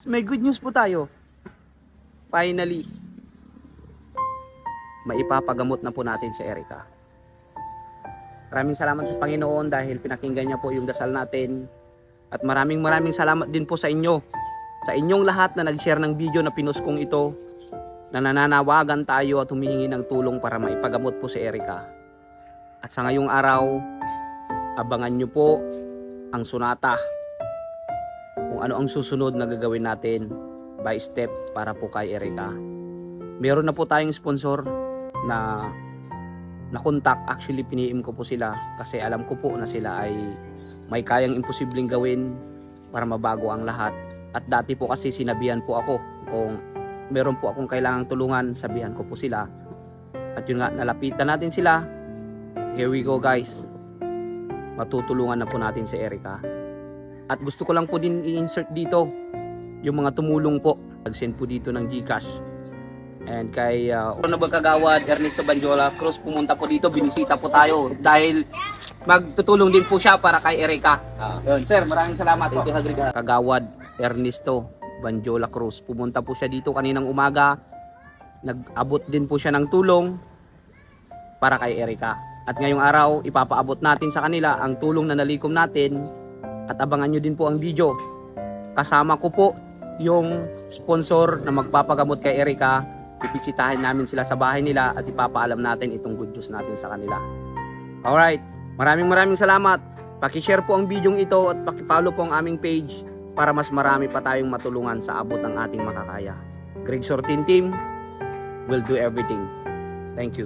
May good news po tayo. Finally, maipapagamot na po natin si Erica. Maraming salamat sa Panginoon dahil pinakinggan niya po yung dasal natin. At maraming salamat din po sa inyo. Sa inyong lahat na nag-share ng video na pinost kong ito, na nananawagan tayo at humihingi ng tulong para maipagamot po si Erica. At sa ngayong araw, abangan nyo po ang sunata kung ano ang susunod na gagawin natin by step para po kay Erica. Meron na po tayong sponsor na contact. Actually, piniim ko po sila kasi alam ko po na sila ay may kayang imposibleng gawin para mabago ang lahat. At dati po kasi sinabihan po ako kung meron po akong kailangang tulungan, sabihan ko po sila. At yun nga, nalapitan natin sila. Here we go guys. Matutulungan na po natin si Erica. At gusto ko lang po din i-insert dito yung mga tumulong po. Nag-send po dito ng GCash. And kay Kagawad Ernesto Banjola Cruz, pumunta po dito, binisita po tayo dahil magtutulong din po siya para kay Erica. Sir, maraming salamat po. Kagawad Ernesto Banjola Cruz, pumunta po siya dito kaninang umaga. Nag-abot din po siya ng tulong para kay Erica. At ngayong araw, ipapaabot natin sa kanila ang tulong na nalikom natin. At abangan nyo din po ang video. Kasama ko po yung sponsor na magpapagamot kay Erica. Pipisitahin namin sila sa bahay nila at ipapaalam natin itong good news natin sa kanila. Alright, maraming salamat. Pakishare po ang video ito at pakifollow po ang aming page para mas marami pa tayong matulungan sa abot ng ating makakaya. Greg Sortin Team will do everything. Thank you.